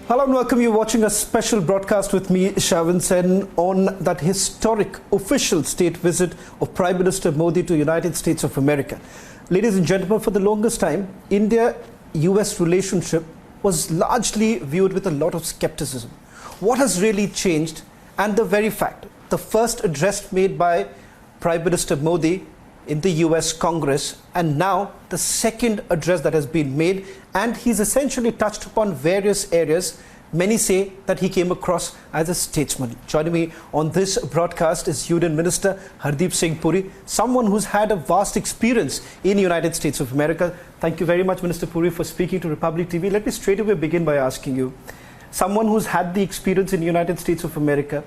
Hello and welcome. You're watching a special broadcast with me, Shavan Sen, on that historic official state visit of Prime Minister Modi to United States of America. Ladies and gentlemen, for the longest time, India-US relationship was largely viewed with a lot of skepticism. What has really changed? And the very fact, the first address made by Prime Minister Modi in the US Congress, and now the second address that has been made, and he's essentially touched upon various areas. Many say that he came across as a statesman. Joining me on this broadcast is Union Minister Hardeep Puri, someone who's had a vast experience in the United States of America. Thank you very much, Minister Puri, for speaking to Republic TV. Let me straight away begin by asking you, someone who's had the experience in the United States of America,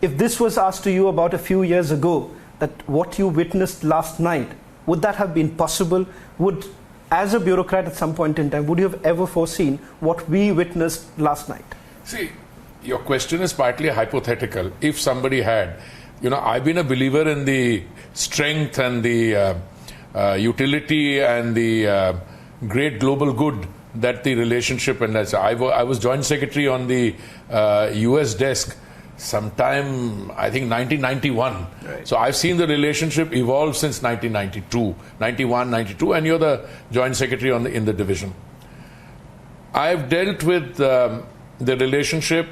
if this was asked to you about a few years ago, that what you witnessed last night, would that have been possible? As a bureaucrat at some point in time, would you have ever foreseen what we witnessed last night? See, your question is partly hypothetical. If somebody had, I've been a believer in the strength and the utility and the great global good that the relationship, and I was Joint Secretary on the US desk sometime, I think 1991. Right. So I've seen the relationship evolve since 1992, 91, 92, and you're the Joint Secretary in the division. I've dealt with the relationship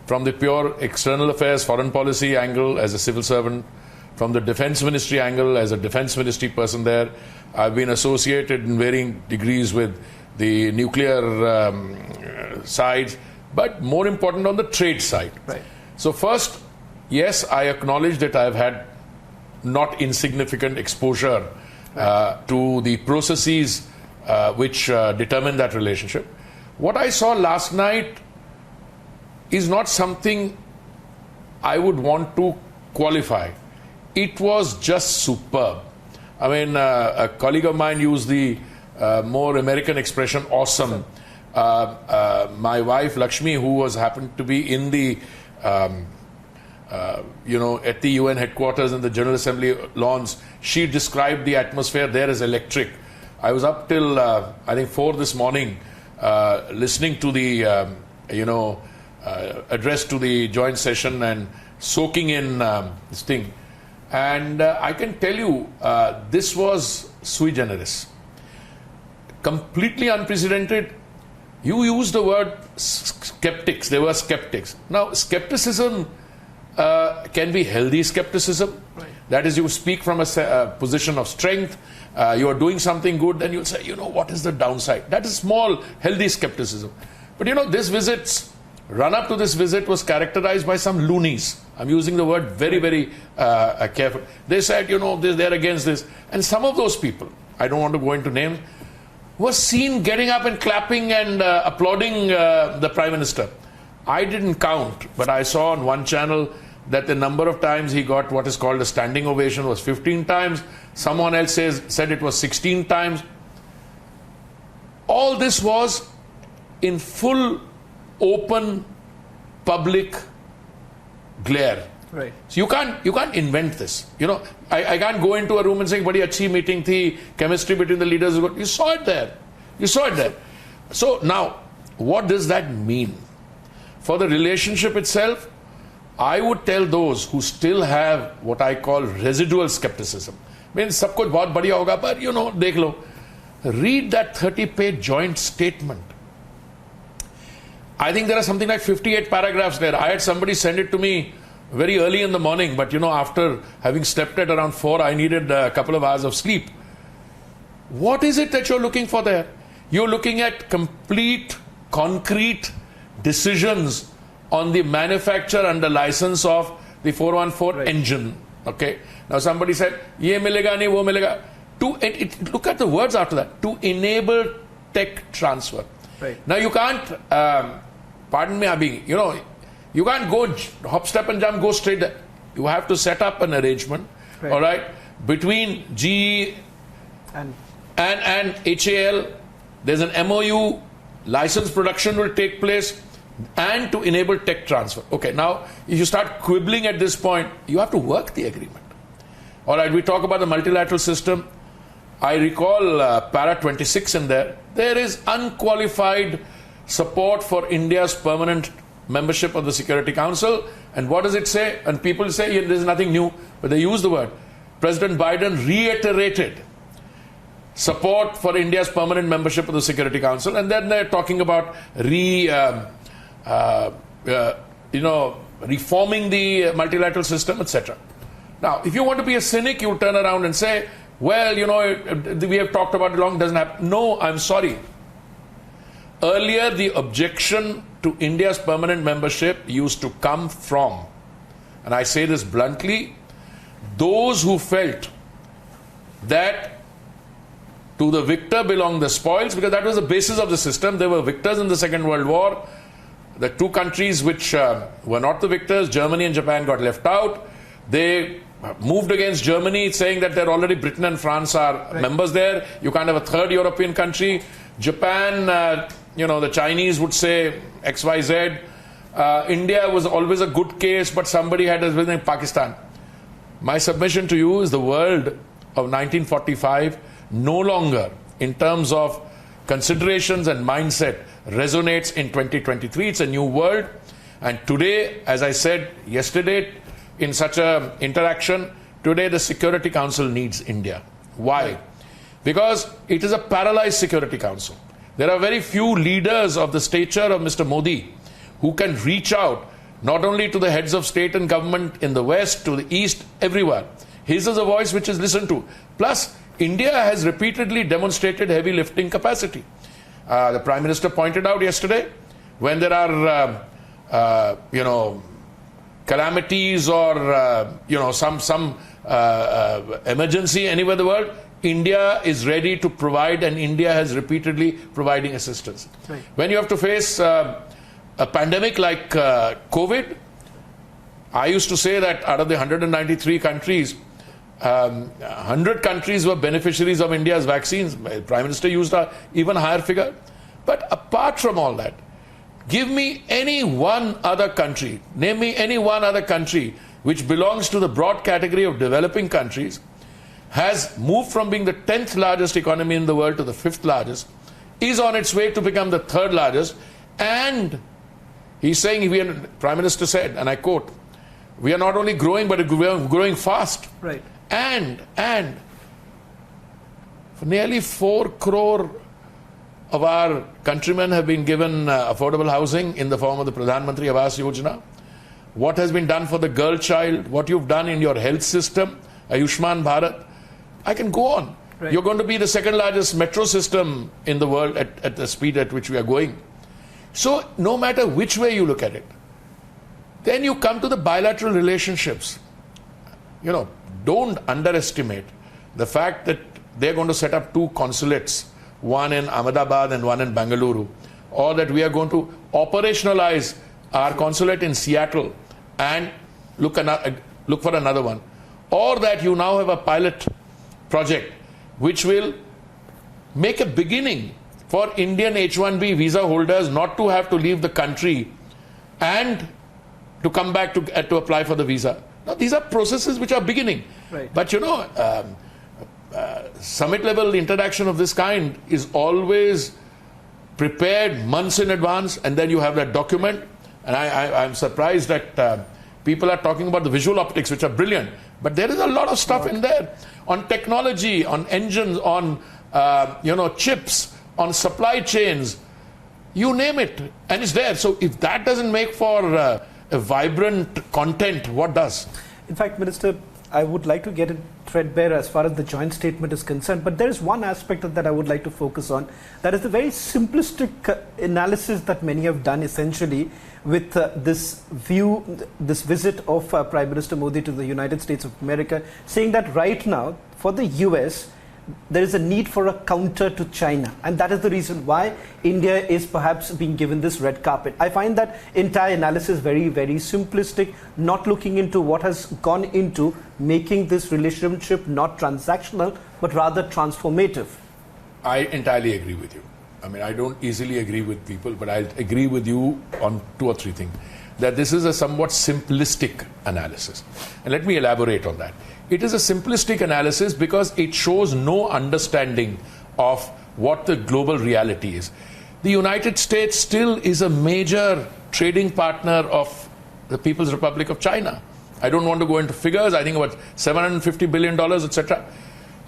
from the pure external affairs, foreign policy angle as a civil servant, from the Defense Ministry angle as a Defense Ministry person there. I've been associated in varying degrees with the nuclear side, but more important on the trade side. Right. So first, yes, I acknowledge that I've had not insignificant exposure to the processes which determine that relationship. What I saw last night is not something I would want to qualify. It was just superb. I mean, a colleague of mine used the more American expression, awesome. My wife, Lakshmi, who happened to be in the at the UN headquarters and the General Assembly lawns, she described the atmosphere there as electric. I was up till, I think, 4 this morning, listening to the, address to the joint session and soaking in this thing. And I can tell you, this was sui generis. Completely unprecedented. You used the word skeptics. They were skeptics. Now, skepticism can be healthy skepticism. Right. That is, you speak from a position of strength. You are doing something good, and you'll say, what is the downside? That is small, healthy skepticism. But this run-up to this visit was characterized by some loonies. I'm using the word very, very careful. They said, they're against this. And some of those people, I don't want to go into names, was seen getting up and clapping and applauding the Prime Minister. I didn't count, but I saw on one channel that the number of times he got what is called a standing ovation was 15 times. Someone else said it was 16 times. All this was in full, open, public glare. Right. So you can't invent this. I can't go into a room and say, "Badi achhi meeting thi, chemistry between the leaders." You saw it there. You saw it there. So now, what does that mean for the relationship itself? I would tell those who still have what I call residual skepticism. I mean, sab kuch bahut badhiya hoga, but dekh lo. Read that 30-page joint statement. I think there are something like 58 paragraphs there. I had somebody send it to me very early in the morning, but after having slept at around 4, I needed a couple of hours of sleep. What is it that you're looking for there? You're looking at complete, concrete decisions on the manufacture and the license of the 414 right. engine. Okay. Now somebody said, "Ye milega nahi, wo milega." Look at the words after that. To enable tech transfer. Right. Now you can't, pardon me, Abhi, you can't go hop, step and jump, go straight there. You have to set up an arrangement, right. All right, between GE and HAL. There's an MOU, license production will take place, and to enable tech transfer. Okay, now if you start quibbling at this point, you have to work the agreement. All right, we talk about the multilateral system. I recall para 26 in there. There is unqualified support for India's permanent membership of the Security Council. And what does it say? And people say, yeah, there's nothing new, but they use the word. President Biden reiterated support for India's permanent membership of the Security Council, and then they're talking about reforming the multilateral system, etc. Now, if you want to be a cynic, you turn around and say, well, we have talked about it long, doesn't happen. No, I'm sorry. Earlier, the objection to India's permanent membership used to come from, and I say this bluntly, those who felt that to the victor belong the spoils, because that was the basis of the system. There were victors in the Second World War. The two countries which were not the victors, Germany and Japan, got left out. They moved against Germany, saying that they're already Britain and France are members there. You can't have a third European country. Japan, the Chinese would say XYZ. India was always a good case, but somebody had as within Pakistan. My submission to you is the world of 1945 no longer, in terms of considerations and mindset, resonates in 2023. It's a new world. And today, as I said yesterday in such an interaction, today the Security Council needs India. Why? Because it is a paralyzed Security Council. There are very few leaders of the stature of Mr. Modi who can reach out not only to the heads of state and government in the West, to the East, everywhere. His is a voice which is listened to. Plus, India has repeatedly demonstrated heavy lifting capacity. The Prime Minister pointed out yesterday, when there are, calamities or, some emergency anywhere in the world, India is ready to provide, and India has repeatedly providing assistance. Right. When you have to face a pandemic like COVID, I used to say that out of the 193 countries, 100 countries were beneficiaries of India's vaccines. The Prime Minister used an even higher figure. But apart from all that, give me any one other country, name me any one other country which belongs to the broad category of developing countries, has moved from being the 10th largest economy in the world to the 5th largest, is on its way to become the 3rd largest, and he's saying, Prime Minister said, and I quote, we are not only growing, but we are growing fast. Right. And for nearly 4 crore of our countrymen have been given affordable housing in the form of the Pradhan Mantri Awas Yojana. What has been done for the girl child, what you've done in your health system, Ayushman Bharat, I can go on. Right. You're going to be the 2nd largest metro system in the world at the speed at which we are going. So no matter which way you look at it, then you come to the bilateral relationships. Don't underestimate the fact that they're going to set up 2 consulates, one in Ahmedabad and one in Bengaluru, or that we are going to operationalize our consulate in Seattle and look for another one, or that you now have a pilot project which will make a beginning for Indian H-1B visa holders not to have to leave the country and to come back to apply for the visa. Now, these are processes which are beginning. Right. But summit level interaction of this kind is always prepared months in advance, and then you have that document. And I'm surprised that people are talking about the visual optics, which are brilliant, but there is a lot of stuff in there on technology, on engines, on chips, on supply chains, you name it, and it's there. So if that doesn't make for a vibrant content, what does? In fact, Minister, I would like to get it threadbare as far as the joint statement is concerned, but there is one aspect of that I would like to focus on. That is the very simplistic analysis that many have done essentially with this visit of Prime Minister Modi to the United States of America, saying that right now, for the US, there is a need for a counter to China, and that is the reason why India is perhaps being given this red carpet. I find that entire analysis very, very simplistic, not looking into what has gone into making this relationship not transactional, but rather transformative. I entirely agree with you. I mean, I don't easily agree with people, but I'll agree with you on 2 or 3 things. That this is a somewhat simplistic analysis. And let me elaborate on that. It is a simplistic analysis because it shows no understanding of what the global reality is. the United States still is a major trading partner of the People's Republic of China. I don't want to go into figures. I think about $750 billion, etc.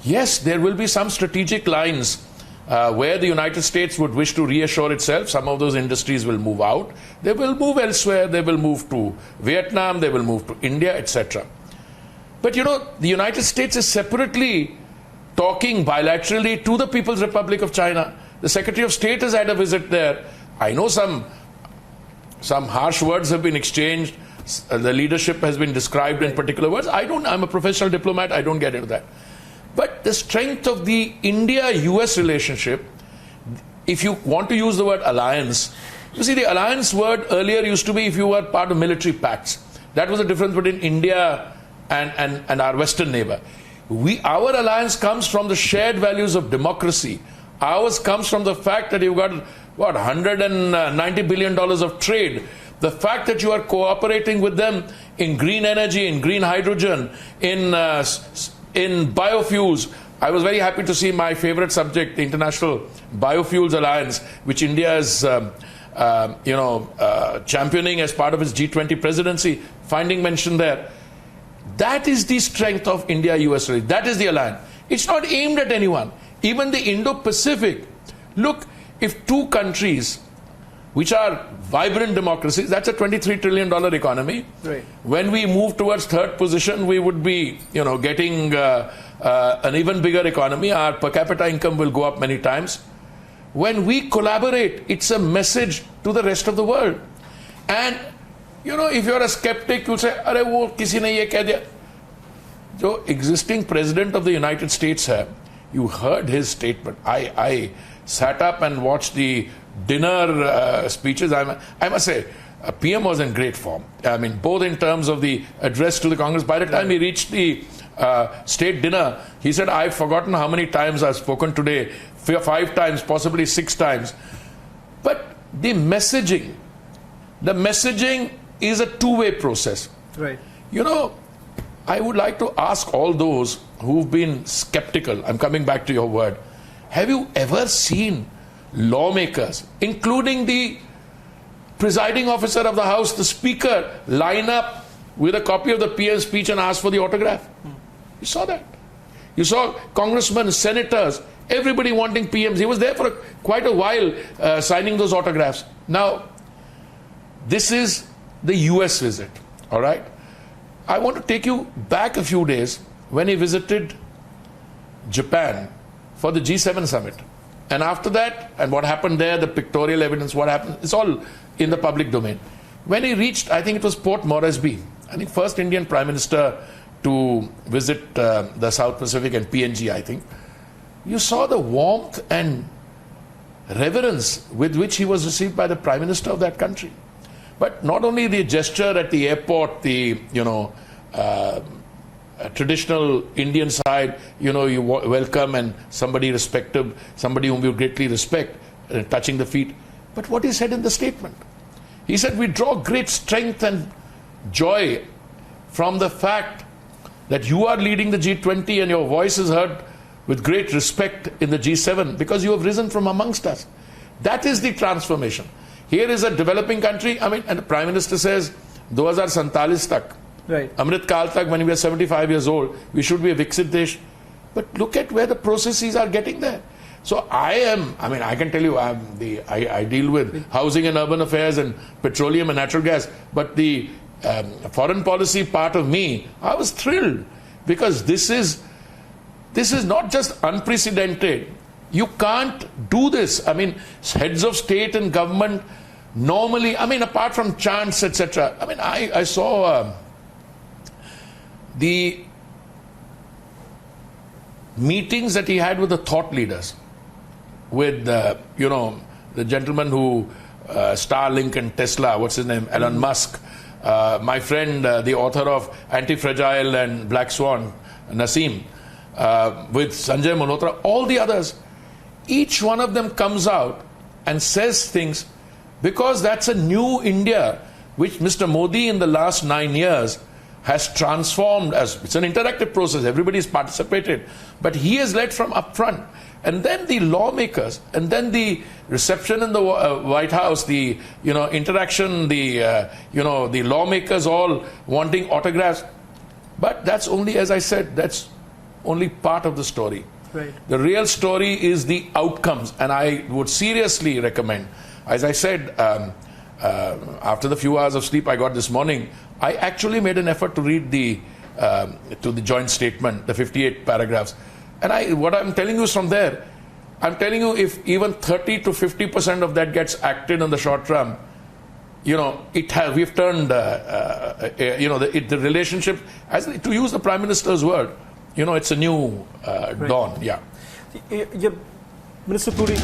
Yes, there will be some strategic lines where the United States would wish to reassure itself. Some of those industries will move out. They will move elsewhere. They will move to Vietnam. They will move to India, etc. But the United States is separately talking bilaterally to the People's Republic of China. The Secretary of State has had a visit there. I know some harsh words have been exchanged. The leadership has been described in particular words. I'm a professional diplomat. I don't get into that. But the strength of the India-US relationship, if you want to use the word alliance, you see, the alliance word earlier used to be if you were part of military pacts. That was the difference between India and our Western neighbor. Our alliance comes from the shared values of democracy. Ours comes from the fact that you've got, $190 billion of trade. The fact that you are cooperating with them in green energy, in green hydrogen, in biofuels. I was very happy to see my favorite subject, the International Biofuels Alliance, which India is championing as part of its G20 presidency, finding mention there. That is the strength of India-US relations. That is the alliance. It's not aimed at anyone. Even the Indo-Pacific. Look, if two countries, which are vibrant democracies, that's a $23 trillion economy. Right. When we move towards third position, we would be, getting an even bigger economy. Our per capita income will go up many times. When we collaborate, it's a message to the rest of the world. And if you're a skeptic, you'll say, "Arey wo kisi ne ye keh diya." Jo existing president of the United States hai, you heard his statement. I sat up and watched the dinner speeches. I must say, PM was in great form. I mean, both in terms of the address to the Congress. By the time he reached the state dinner, he said, "I've forgotten how many times I've spoken today. 5 times, possibly 6 times." But the messaging is a two-way process. Right. I would like to ask all those who've been skeptical, I'm coming back to your word, have you ever seen lawmakers, including the presiding officer of the House, the Speaker, line up with a copy of the PM's speech and ask for the autograph? You saw that. You saw congressmen, senators, everybody wanting PMs. He was there for quite a while signing those autographs. Now, this is the US visit, all right? I want to take you back a few days when he visited Japan for the G7 summit. And after that, and what happened there, the pictorial evidence, what happened, it's all in the public domain. When he reached, I think it was Port Moresby, I think first Indian Prime Minister to visit the South Pacific and PNG, I think, you saw the warmth and reverence with which he was received by the Prime Minister of that country. But not only the gesture at the airport, the, traditional Indian side, you welcome and somebody respected, somebody whom you greatly respect, touching the feet. But what he said in the statement, he said, "We draw great strength and joy from the fact that you are leading the G20 and your voice is heard with great respect in the G7 because you have risen from amongst us." That is the transformation. Here is a developing country, and the Prime Minister says, 2047 tak, right, Amrit Kal tak, when we are 75 years old, we should be a Viksit Desh. But look at where the processes are getting there. So I can tell you, I deal with housing and urban affairs and petroleum and natural gas, but the foreign policy part of me, I was thrilled because this is not just unprecedented. You can't do this. Heads of state and government normally, apart from chants, etc. I saw the meetings that he had with the thought leaders, with the gentleman who Starlink and Tesla, what's his name, Elon Musk, my friend, the author of Anti-Fragile and Black Swan, Nassim, with Sanjay Malhotra, all the others. Each one of them comes out and says things because that's a new India which Mr. Modi in the last 9 years has transformed as it's an interactive process. Everybody's participated, but he has led from up front. And then the lawmakers, and then the reception in the White House, the interaction, the the lawmakers all wanting autographs. But that's only, as I said, that's only part of the story. Right. The real story is the outcomes, and I would seriously recommend, as I said, after the few hours of sleep I got this morning, I actually made an effort to read the joint statement, the 58 paragraphs. And what I'm telling you is from there, I'm telling you, if even 30 to 50% of that gets acted in the short term, we've turned, the relationship, to use the Prime Minister's word, it's a new dawn. Yeah. Minister Puri,